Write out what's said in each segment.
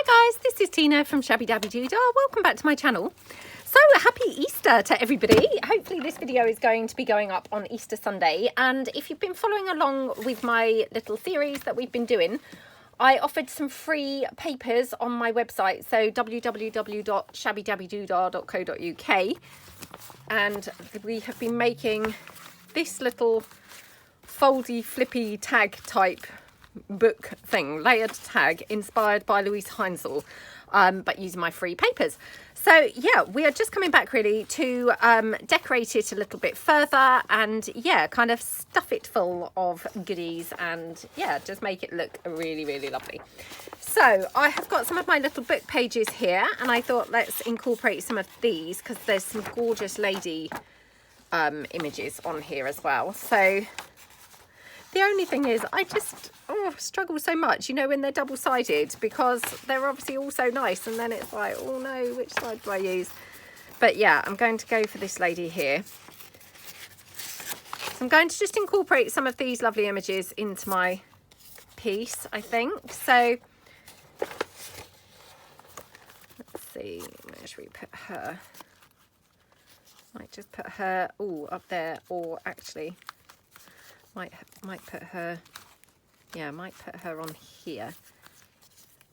Hi guys, this is Tina from Shabbydabbydoodah. Welcome back to my channel. So happy Easter to everybody. Hopefully this video is going to be going up on Easter Sunday, and if you've been following along with my little series that we've been doing, I offered some free papers on my website, so www.shabbydabbydoodah.co.uk, and we have been making this little foldy flippy tag type book thing, layered tag, inspired by Luise Heinzl, but using my free papers. So yeah, we are just coming back really to decorate it a little bit further, and yeah, kind of stuff it full of goodies, and yeah, just make it look really, really lovely. So I have got some of my little book pages here, and I thought let's incorporate some of these because there's some gorgeous lady images on here as well. So the only thing is I just struggle so much, you know, when they're double-sided, because they're obviously all so nice, and then it's like, oh no, which side do I use? But yeah, I'm going to go for this lady here. So I'm going to just incorporate some of these lovely images into my piece, I think. So let's see, where should we put her? Might just put her up there, or actually might put her, yeah, might put her on here.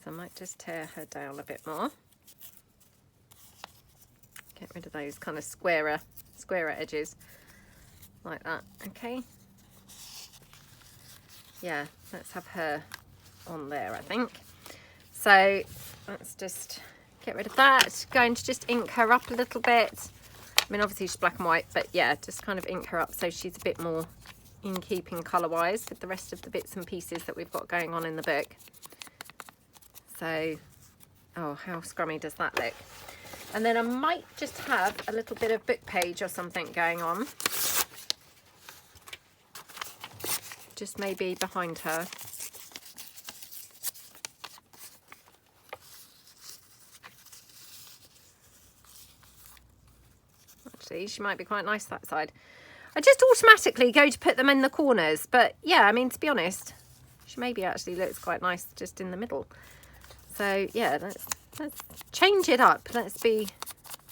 So I might just tear her down a bit more. Get rid of those kind of squarer edges, like that. Okay. Yeah, let's have her on there, I think. So let's just get rid of that. Going to just ink her up a little bit. I mean, obviously she's black and white, but yeah, just kind of ink her up so she's a bit more in keeping colour wise with the rest of the bits and pieces that we've got going on in the book. So, oh, how scrummy does that look? And then I might just have a little bit of book page or something going on, just maybe behind her. Actually, she might be quite nice that side. I just automatically go to put them in the corners, but yeah, I mean, to be honest, she maybe actually looks quite nice just in the middle. So yeah, let's change it up. Let's be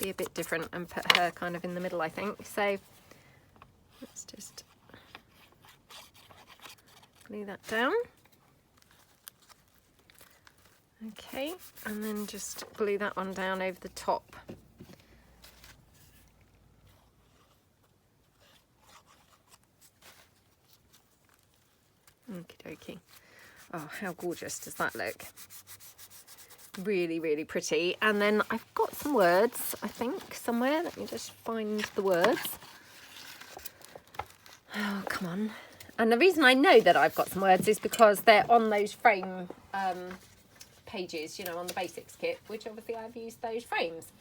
a bit different and put her kind of in the middle, I think. So let's just glue that down. Okay, and then just glue that one down over the top. Okie dokie. Oh, how gorgeous does that look? Really, really pretty. And then I've got some words, I think, somewhere. Let me just find the words. Oh, come on. And the reason I know that I've got some words is because they're on those frame pages, you know, on the basics kit, which obviously I've used those frames.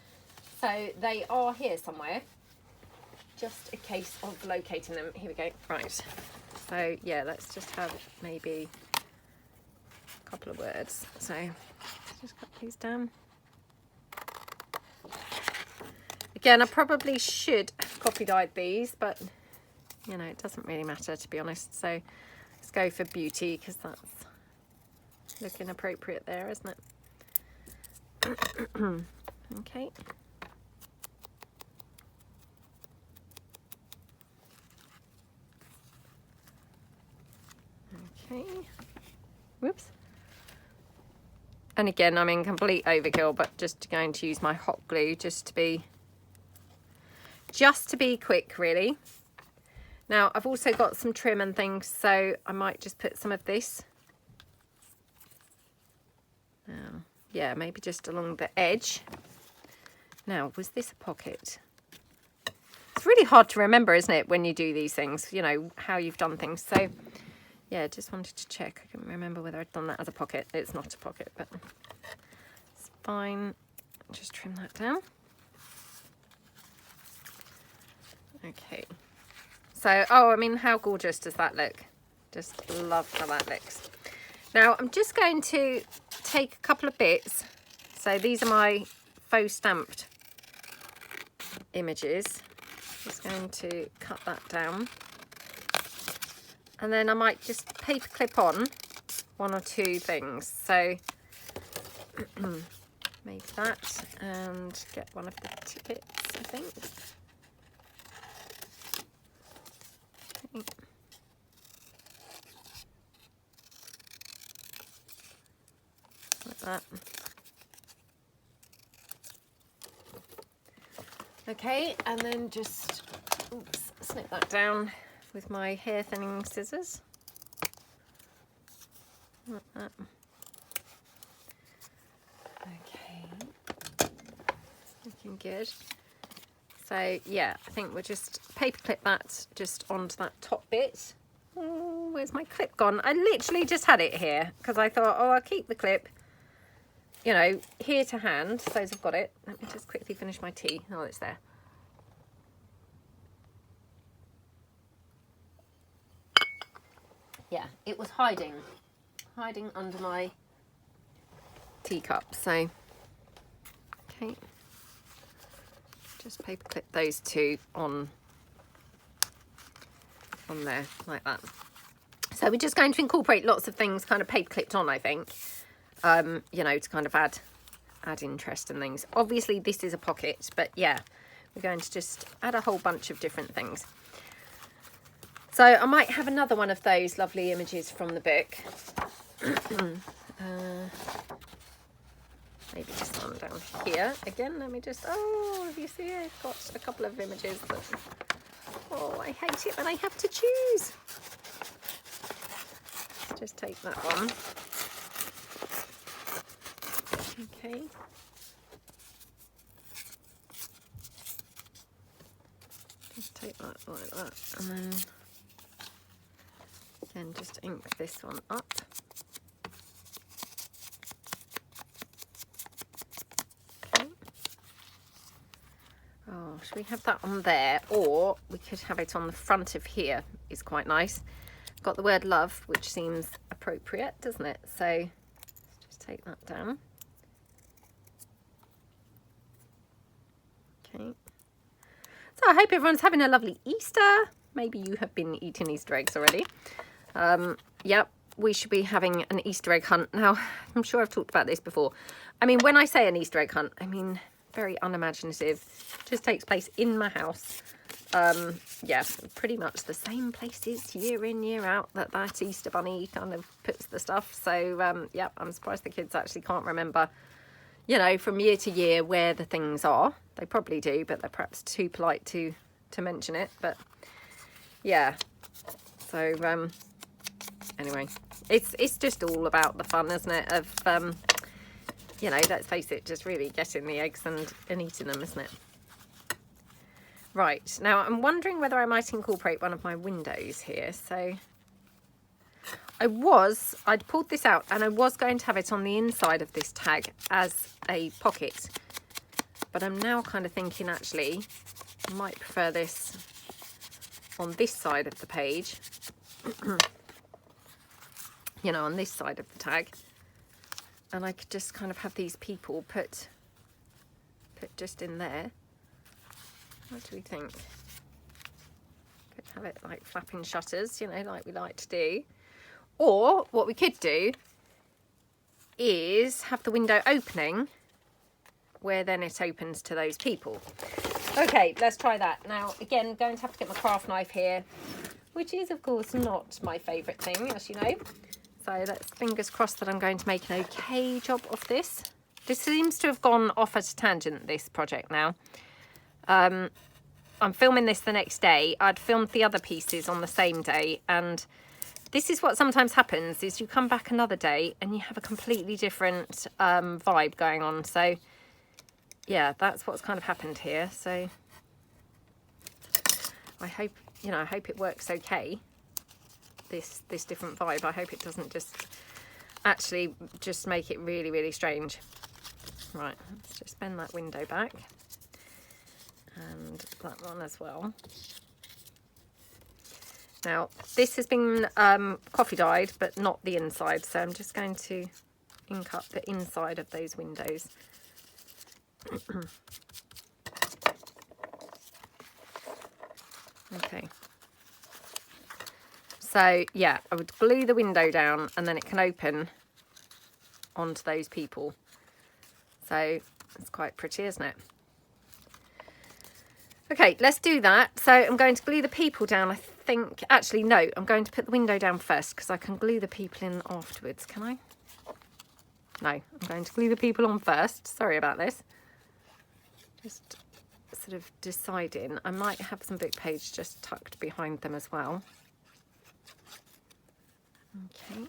So they are here somewhere. Just a case of locating them. Here we go. Right. So yeah, let's just have maybe a couple of words. So just cut these down. Again, I probably should have copy dyed these, but you know, it doesn't really matter, to be honest. So let's go for beauty, because that's looking appropriate there, isn't it? Okay. Okay, whoops. And again, I'm in complete overkill, but just going to use my hot glue just to be quick, really. Now, I've also got some trim and things, so I might just put some of this. Now, yeah, maybe just along the edge. Now, was this a pocket? It's really hard to remember, isn't it, when you do these things, you know, how you've done things. So yeah, just wanted to check. I couldn't remember whether I'd done that as a pocket. It's not a pocket, but it's fine. Just trim that down. Okay. So, oh, I mean, how gorgeous does that look? Just love how that looks. Now, I'm just going to take a couple of bits. So these are my faux stamped images. Just going to cut that down. And then I might just paper clip on one or two things. So Make that and get one of the tickets, I think. Okay. Like that. Okay, and then just snip that down with my hair thinning scissors. Like that. Okay, looking good. So yeah, I think we'll just paper clip that just onto that top bit. Oh, where's my clip gone? I literally just had it here because I thought, oh, I'll keep the clip, you know, here to hand. So I've got it. Let me just quickly finish my tea. Oh, it's there. Yeah, it was hiding under my teacup. So, okay, just paper clip those two on there like that. So we're just going to incorporate lots of things kind of paper clipped on, I think, you know, to kind of add interest and things. Obviously this is a pocket, but yeah, we're going to just add a whole bunch of different things. So I might have another one of those lovely images from the book. Maybe just one down here again. Let me just, oh, you see I've got a couple of images that, oh, I hate it when I have to choose. Just take that one. Okay. Just take that like that, and then again just ink this one up. Okay. Oh, should we have that on there, or we could have it on the front of here? Is quite nice. Got the word love, which seems appropriate, doesn't it? So let's just take that down. Okay. So I hope everyone's having a lovely Easter. Maybe you have been eating Easter eggs already. Yep, we should be having an Easter egg hunt. Now, I'm sure I've talked about this before. I mean, when I say an Easter egg hunt, I mean very unimaginative. Just takes place in my house. Yeah, pretty much the same places year in, year out that Easter bunny kind of puts the stuff. So, yeah, I'm surprised the kids actually can't remember, you know, from year to year where the things are. They probably do, but they're perhaps too polite to mention it. But yeah, so anyway, it's just all about the fun, isn't it, of you know, let's face it, just really getting the eggs and eating them, isn't it? Right, now I'm wondering whether I might incorporate one of my windows here. So I'd pulled this out and I was going to have it on the inside of this tag as a pocket, but I'm now kind of thinking actually I might prefer this on this side of the page, you know, on this side of the tag, and I could just kind of have these people put just in there. What do we think? Could have it like flapping shutters, you know, like we like to do. Or what we could do is have the window opening where then it opens to those people. Okay, let's try that. Now, again, going to have to get my craft knife here, which is, of course, not my favourite thing, as you know. So let's fingers crossed that I'm going to make an okay job of this. This seems to have gone off at a tangent, this project now. I'm filming this the next day. I'd filmed the other pieces on the same day, and this is what sometimes happens, is you come back another day and you have a completely different vibe going on. So yeah, that's what's kind of happened here. So I hope, you know, I hope it works okay, this different vibe. I hope it doesn't just actually just make it really, really strange. Right, let's just bend that window back. And that one as well. Now, this has been coffee dyed, but not the inside. So I'm just going to ink up the inside of those windows. Okay. So, yeah, I would glue the window down and then it can open onto those people. So it's quite pretty, isn't it? Okay, let's do that. So I'm going to glue the people down, I think. Actually, no, I'm going to put the window down first because I can glue the people in afterwards. Can I? No, I'm going to glue the people on first. Sorry about this. Just sort of deciding. I might have some book page just tucked behind them as well. Okay,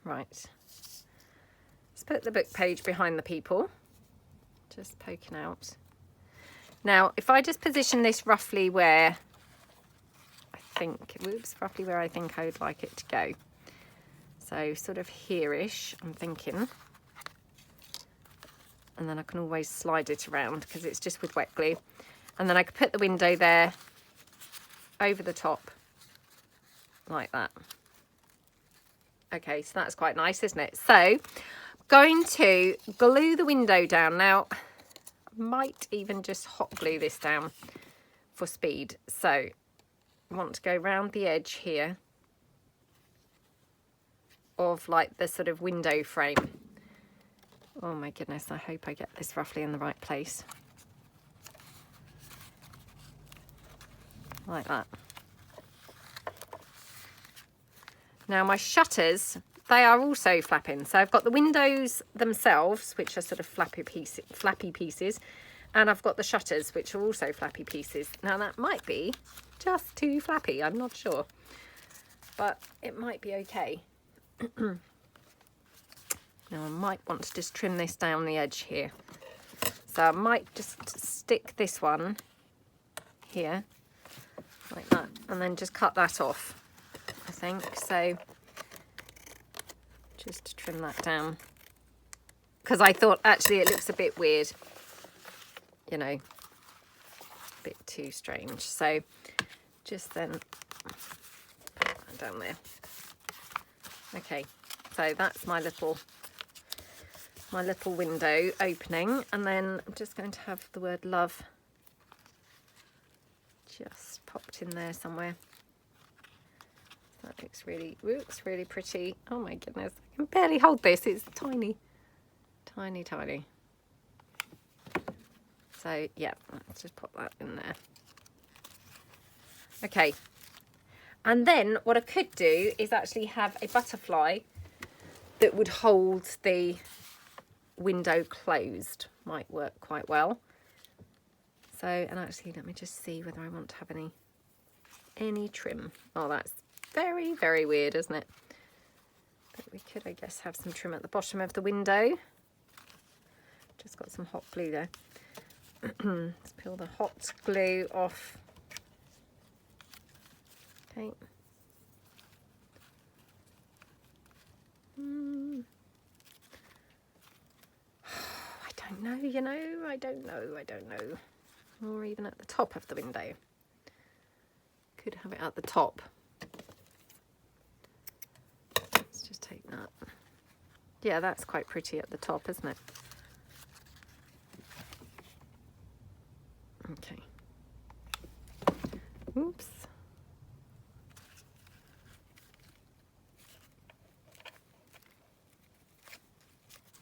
right. Let's put the book page behind the people. Just poking out. Now, if I just position this roughly where roughly where I think I would like it to go. So sort of here-ish, I'm thinking. And then I can always slide it around because it's just with wet glue. And then I could put the window there over the top like that. Okay, so that's quite nice, isn't it? So, going to glue the window down. Now, I might even just hot glue this down for speed. So, I want to go round the edge here of like the sort of window frame. Oh my goodness, I hope I get this roughly in the right place. Like that. Now my shutters, they are also flapping. So I've got the windows themselves, which are sort of flappy pieces, and I've got the shutters, which are also flappy pieces. Now that might be just too flappy, I'm not sure, but it might be okay. Now I might want to just trim this down the edge here. So I might just stick this one here, like that, and then just cut that off, I think. So just to trim that down. Because I thought actually it looks a bit weird, you know, a bit too strange. So just then put that down there. Okay, so that's my little window opening, and then I'm just going to have the word love just popped in there somewhere. That looks really pretty. Oh my goodness, I can barely hold this, it's tiny. So yeah, let's just pop that in there. Okay, and then what I could do is actually have a butterfly that would hold the window closed. Might work quite well. So, and actually let me just see whether I want to have any trim. Oh, that's very, very weird, isn't it? But we could, I guess, have some trim at the bottom of the window. Just got some hot glue there. Let's peel the hot glue off. Okay. I don't know, you know, I don't know. Or even at the top of the window. Could have it at the top. Let's just take that. Yeah, that's quite pretty at the top, isn't it? Okay. Oops.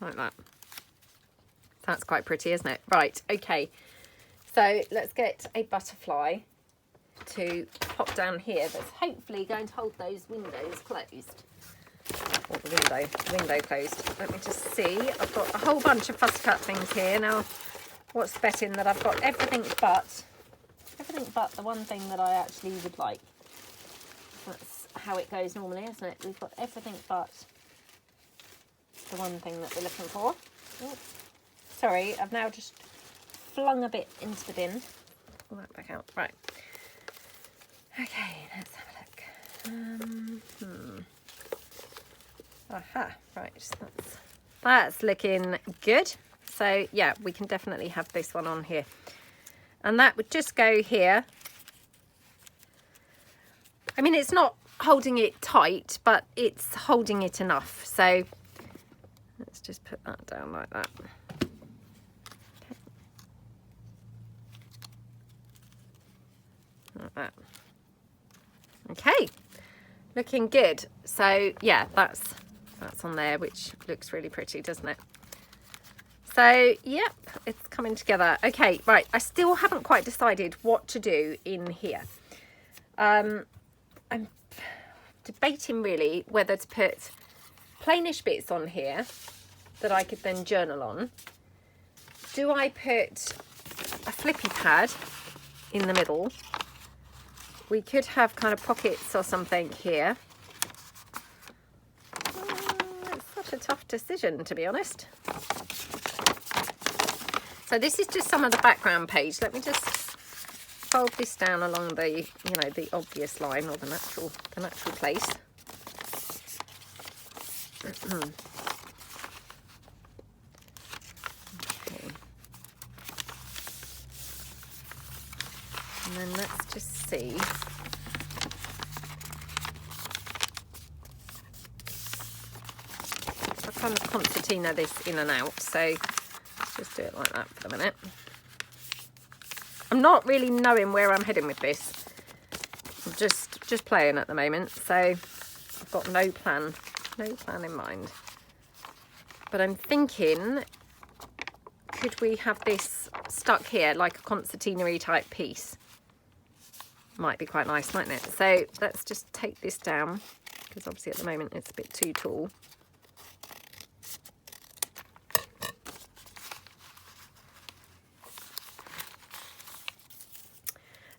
Like that. That's quite pretty, isn't it? Right, okay. So let's get a butterfly to pop down here that's hopefully going to hold those windows closed. Or the window closed. Let me just see. I've got a whole bunch of fuss cut things here. Now, what's betting that I've got everything but the one thing that I actually would like. That's how it goes normally, isn't it? We've got everything but the one thing that we're looking for. Oops. Sorry, I've now just flung a bit into the bin. Pull that back out. Right. Okay, let's have a look. Aha, right. That's looking good. So yeah, we can definitely have this one on here. And that would just go here. I mean, it's not holding it tight, but it's holding it enough. So let's just put that down like that. Like that. Okay, looking good. So yeah, that's on there, which looks really pretty, doesn't it? So, yep, it's coming together. Okay, right, I still haven't quite decided what to do in here. I'm debating really whether to put plainish bits on here that I could then journal on. Do I put a flippy pad in the middle? We could have kind of pockets or something here. It's such a tough decision, to be honest. So this is just some of the background page. Let me just fold this down along the, you know, the obvious line, or the natural place. Okay. And then let's just see. I kind of concertina this in and out, so just do it like that for the minute. I'm not really knowing where I'm heading with this. I'm just playing at the moment, so I've got no plan in mind. But I'm thinking, could we have this stuck here like a concertina-y type piece? Might be quite nice, mightn't it? So let's just take this down, because obviously at the moment it's a bit too tall.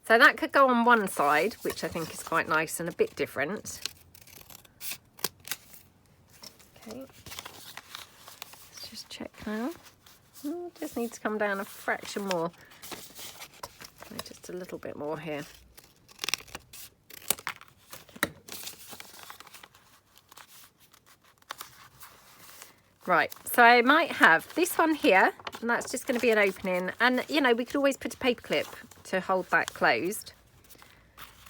So that could go on one side, which I think is quite nice and a bit different. Okay, let's just check now. Oh, just need to come down a fraction more. Just a little bit more here. Right, so I might have this one here, and that's just going to be an opening. And, you know, we could always put a paper clip to hold that closed.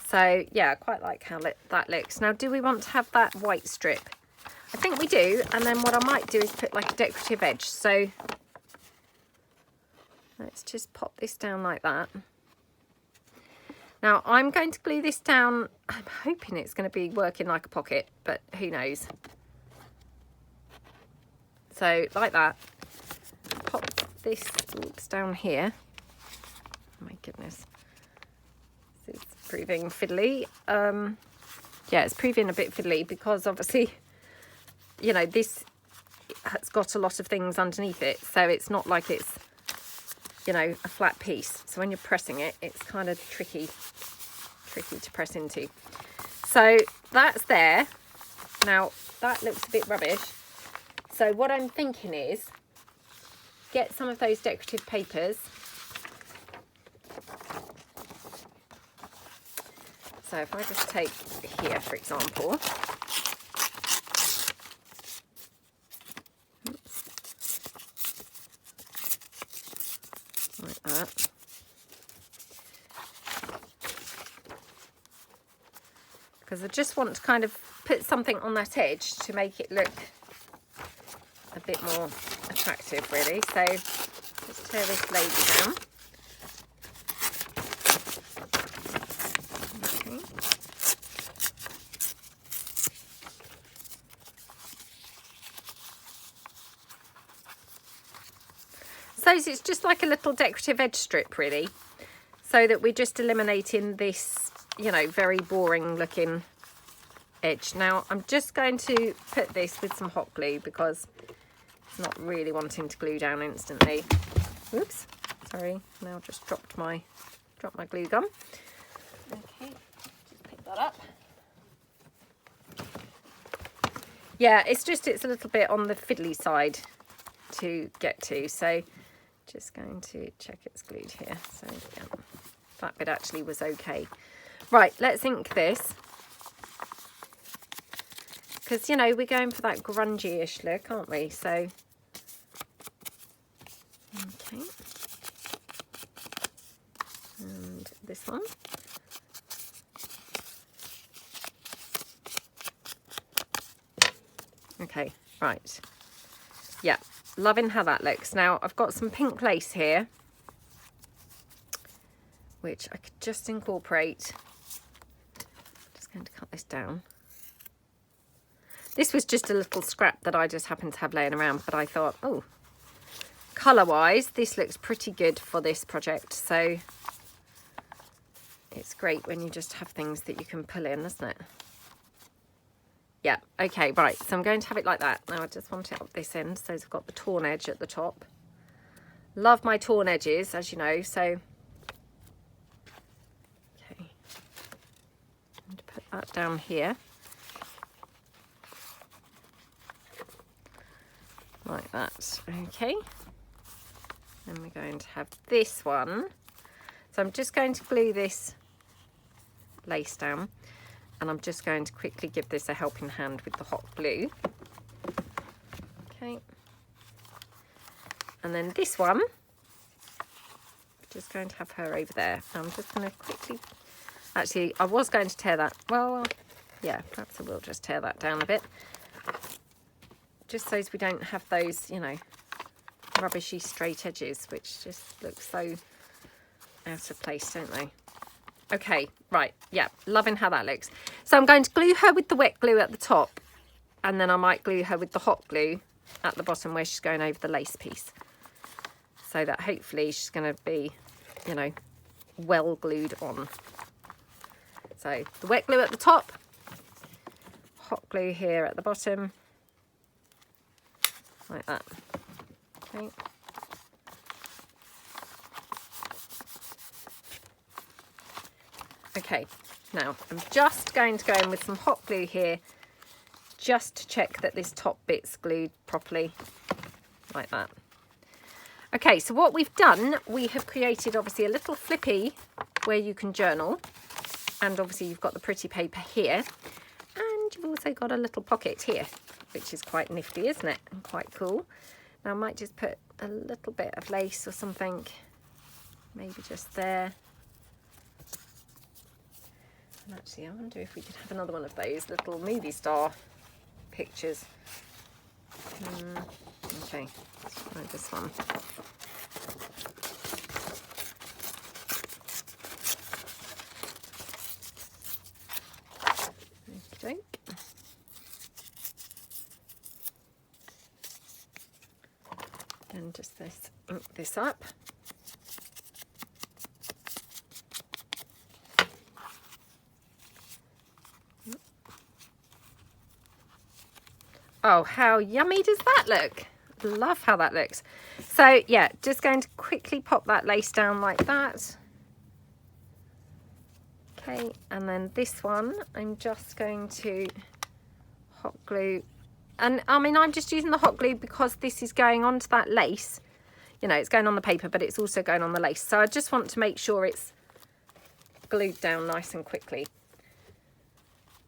So, yeah, I quite like how that looks. Now, do we want to have that white strip? I think we do. And then what I might do is put like a decorative edge. So let's just pop this down like that. Now, I'm going to glue this down. I'm hoping it's going to be working like a pocket, but who knows? So like that, pop this down here. Oh my goodness, this is proving fiddly. Yeah, it's proving a bit fiddly because obviously, you know, this has got a lot of things underneath it, so it's not like it's, you know, a flat piece. So when you're pressing it, it's kind of tricky to press into. So that's there. Now that looks a bit rubbish. So what I'm thinking is get some of those decorative papers. So if I just take here, for example. Like that. Because I just want to kind of put something on that edge to make it look a bit more attractive, really. So let's tear this lady down. Okay. So it's just like a little decorative edge strip, really, so that we're just eliminating this, you know, very boring looking edge. Now I'm just going to put this with some hot glue because not really wanting to glue down instantly. Oops, sorry, now just dropped my glue gun. Okay, just pick that up. Yeah, it's a little bit on the fiddly side to get to, so just going to check it's glued here. So yeah, that bit actually was okay. Right, let's ink this, because, you know, we're going for that grungy-ish look, aren't we? So okay, and this one. Okay, right. Yeah, loving how that looks. Now I've got some pink lace here, which I could just incorporate. Just going to cut this down. This was just a little scrap that I just happened to have laying around, but I thought, oh, colour wise, this looks pretty good for this project. So it's great when you just have things that you can pull in, isn't it? Yeah, okay, right. So I'm going to have it like that. Now I just want it up this end. So I've got the torn edge at the top. Love my torn edges, as you know. So, okay. I'm going to put that down here. Like that, okay. Then we're going to have this one. So I'm just going to glue this lace down, and I'm just going to quickly give this a helping hand with the hot glue. Okay. And then this one, just going to have her over there. I'm just going to quickly, actually I was going to tear that, well, yeah, perhaps I will just tear that down a bit. Just so we don't have those, you know, rubbishy straight edges, which just look so out of place, don't they? Okay, right, yeah, loving how that looks. So I'm going to glue her with the wet glue at the top, and then I might glue her with the hot glue at the bottom where she's going over the lace piece. So that hopefully she's going to be, you know, well glued on. So the wet glue at the top, hot glue here at the bottom. Like that. Okay. Okay, now I'm just going to go in with some hot glue here just to check that this top bit's glued properly, like that. Okay, so what we've done, we have created obviously a little flippy where you can journal, and obviously you've got the pretty paper here, and you've also got a little pocket here, which is quite nifty, isn't it? And quite cool. Now I might just put a little bit of lace or something, maybe just there. And actually I wonder if we could have another one of those little movie star pictures. Okay, let's try this one. Okay. And just ink this up. Oh, how yummy does that look? Love how that looks. So yeah, just going to quickly pop that lace down like that. Okay, and then this one I'm just going to hot glue. And I mean, I'm just using the hot glue because this is going onto that lace. You know, it's going on the paper, but it's also going on the lace. So I just want to make sure it's glued down nice and quickly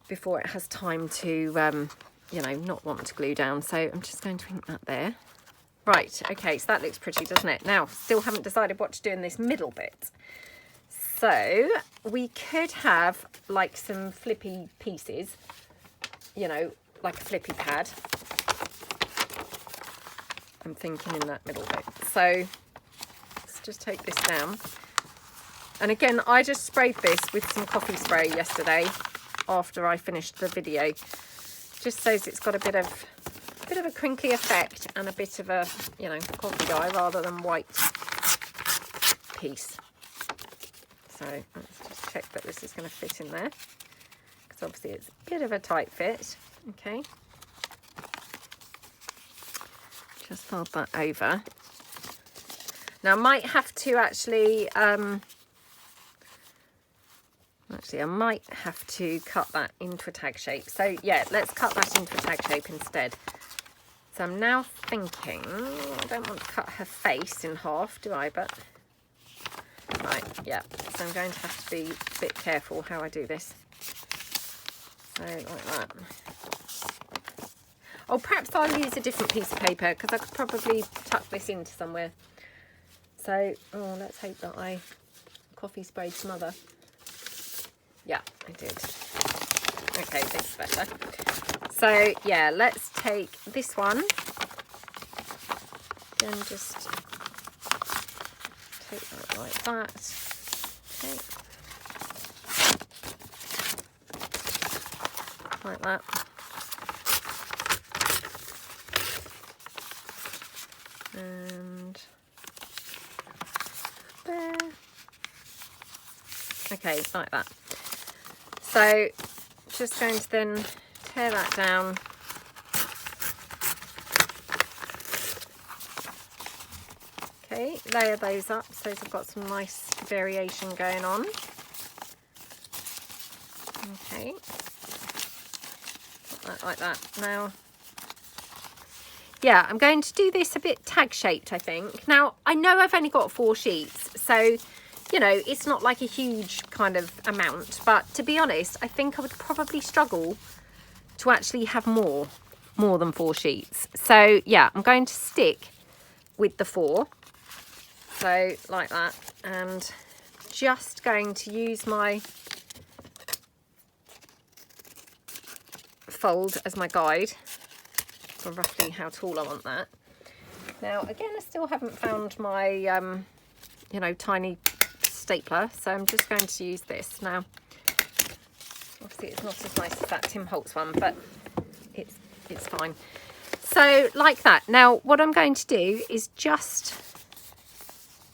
before it has time to, you know, not want to glue down. So I'm just going to ink that there. Right, okay, so that looks pretty, doesn't it? Now, still haven't decided what to do in this middle bit. So we could have like some flippy pieces, you know, like a flippy pad. I'm thinking in that middle bit. So let's just take this down. And again, I just sprayed this with some coffee spray yesterday after I finished the video, just so it's got a bit of a crinkly effect and a bit of a, you know, coffee dye rather than white piece. So let's just check that this is going to fit in there, because obviously it's a bit of a tight fit. Okay, just fold that over. Now I might have to actually I might have to cut that into a tag shape. So yeah, let's cut that into a tag shape instead. So I'm now thinking, I don't want to cut her face in half, do I? But right, yeah, so I'm going to have to be a bit careful how I do this. So like that. Oh, perhaps I'll use a different piece of paper, because I could probably tuck this into somewhere. So, oh, let's hope that I coffee sprayed some other. Yeah, I did. Okay, this is better. So yeah, let's take this one and just take that like that. Okay. Like that. And Okay, like that. So just going to then tear that down. Okay, layer those up so they've got some nice variation going on. Okay, like that. Now, yeah, I'm going to do this a bit tag shaped, I think. Now, I know I've only got 4 sheets, so, you know, it's not like a huge kind of amount, but to be honest, I think I would probably struggle to actually have more than 4 sheets. So, yeah, I'm going to stick with the 4. So, like that, and just going to use my fold as my guide for roughly how tall I want that. Now, again, I still haven't found my, you know, tiny stapler, so I'm just going to use this. Now, obviously it's not as nice as that Tim Holtz one, but it's fine. So, like that. Now, what I'm going to do is just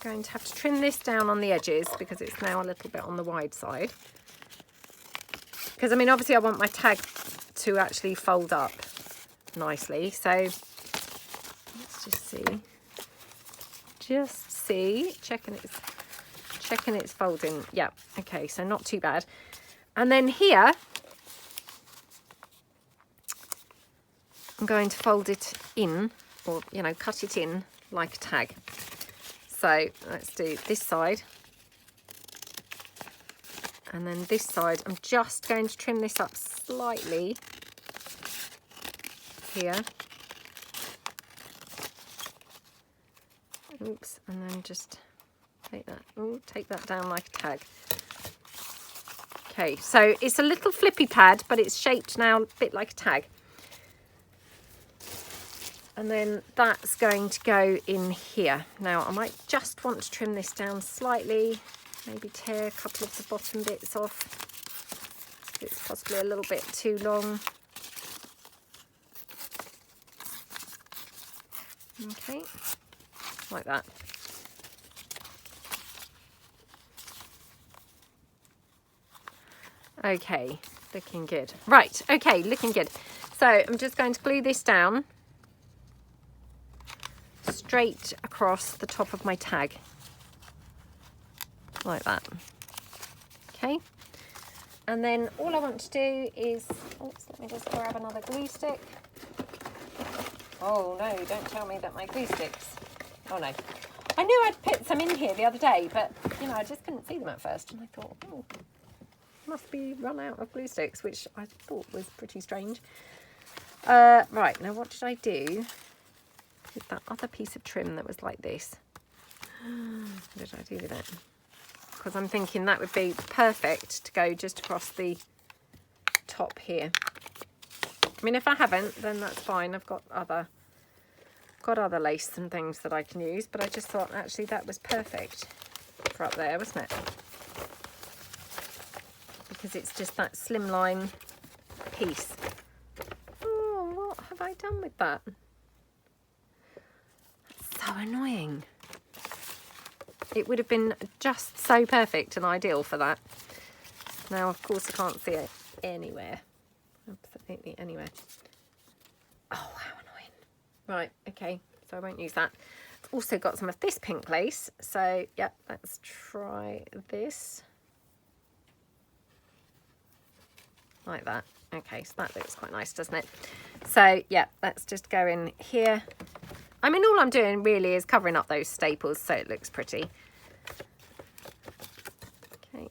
going to have to trim this down on the edges because it's now a little bit on the wide side. Because, I mean, obviously I want my tag to actually fold up nicely. So, let's just see, checking it's folding. Yeah, okay, so not too bad. And then here, I'm going to fold it in, or, you know, cut it in like a tag. So let's do this side. And then this side, I'm just going to trim this up slightly here. Oops, and then just take that down like a tag. Okay, so it's a little flippy pad, but it's shaped now a bit like a tag. And then that's going to go in here. Now, I might just want to trim this down slightly, maybe tear a couple of the bottom bits off. It's possibly a little bit too long. Okay, like that. Okay, looking good. Right, okay, looking good. So I'm just going to glue this down straight across the top of my tag, like that. Okay, and then all I want to do is, oops, let me just grab another glue stick. Oh no, don't tell me that my glue sticks, oh no. I knew I'd put some in here the other day, but you know, I just couldn't see them at first, and I thought, oh, must be run out of glue sticks, which I thought was pretty strange. Right, now what did I do with that other piece of trim that was like this? What did I do with it? Because I'm thinking that would be perfect to go just across the top here. I mean, if I haven't, then that's fine. I've got other lace and things that I can use, but I just thought actually that was perfect for up there, wasn't it? Because it's just that slimline piece. Oh, what have I done with that? That's so annoying. It would have been just so perfect and ideal for that. Now, of course, I can't see it anywhere. Absolutely anywhere. Oh, how annoying. Right, okay, so I won't use that. I've also got some of this pink lace. So, yeah, let's try this. Like that. Okay, so that looks quite nice, doesn't it? So, yeah, let's just go in here. I mean, all I'm doing really is covering up those staples so it looks pretty. Okay.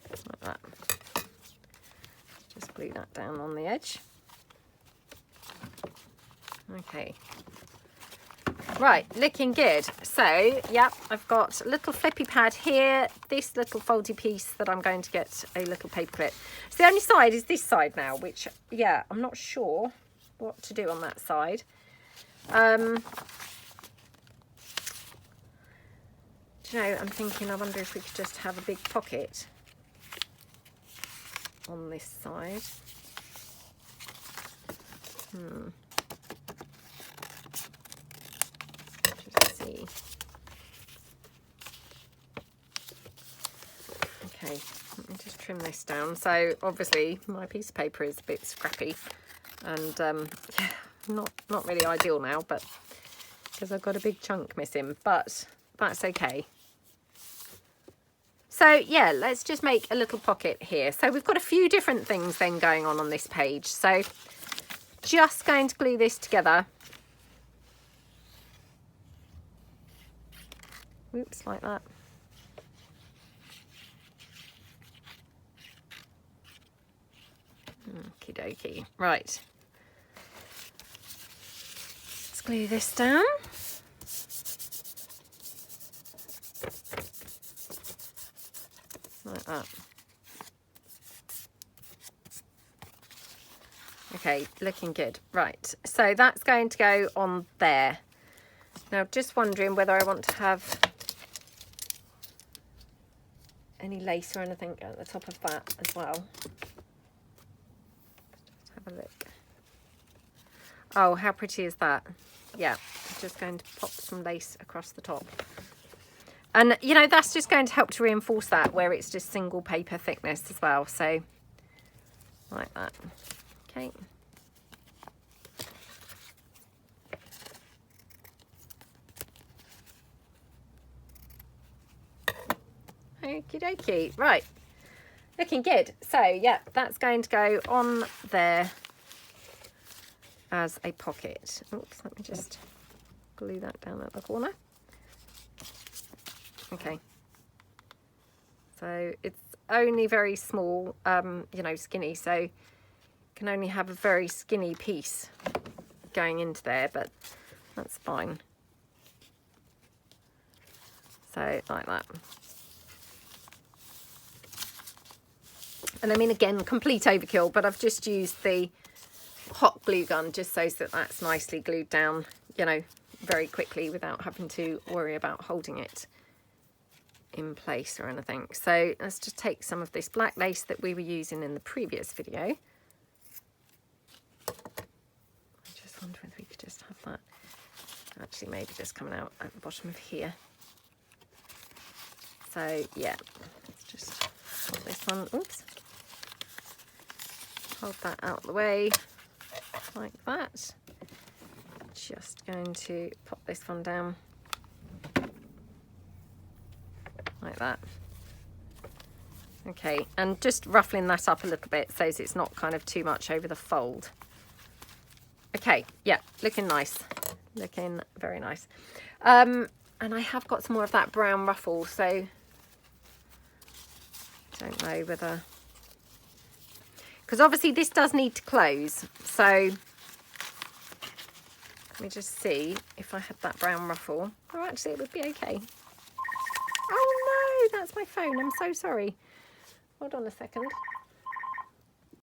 Like that. Just glue that down on the edge. Okay. Right, looking good. So, yeah, I've got a little flippy pad here, this little foldy piece that I'm going to get a little paper clip. So the only side is this side now, which, yeah, I'm not sure what to do on that side. Do you know, I'm thinking, I wonder if we could just have a big pocket on this side. Just see. trim this down. So obviously my piece of paper is a bit scrappy and yeah, not really ideal now, but because I've got a big chunk missing, but that's okay. So yeah, let's just make a little pocket here. So we've got a few different things then going on this page. So just going to glue this together. Oops, like that. Okie dokie. Right. Let's glue this down. Like that. Okay, looking good. Right, so that's going to go on there. Now, just wondering whether I want to have any lace or anything at the top of that as well. Let's have a look. Oh, how pretty is that? Yeah, I'm just going to pop some lace across the top. And, you know, that's just going to help to reinforce that where it's just single paper thickness as well. So, like that. Okay. Okie dokie. Right. Looking good. So, yeah, that's going to go on there as a pocket. Oops, let me just glue that down at the corner. Okay. So it's only very small, you know, skinny, so can only have a very skinny piece going into there, but that's fine. So like that. And I mean, again, complete overkill, but I've just used the hot glue gun just so that that's nicely glued down, you know, very quickly without having to worry about holding it in place or anything. So let's just take some of this black lace that we were using in the previous video. I just wonder if we could just have that actually maybe just coming out at the bottom of here. So yeah, let's just put this one, oops, hold that out of the way like that. Just going to pop this one down like that. Okay, and just ruffling that up a little bit so it's not kind of too much over the fold. Okay, yeah, looking nice, looking very nice. And I have got some more of that brown ruffle, so don't know whether, because obviously this does need to close, so let me just see if I had that brown ruffle. Oh, actually it would be okay. Oh no, that's my phone, I'm so sorry. Hold on a second.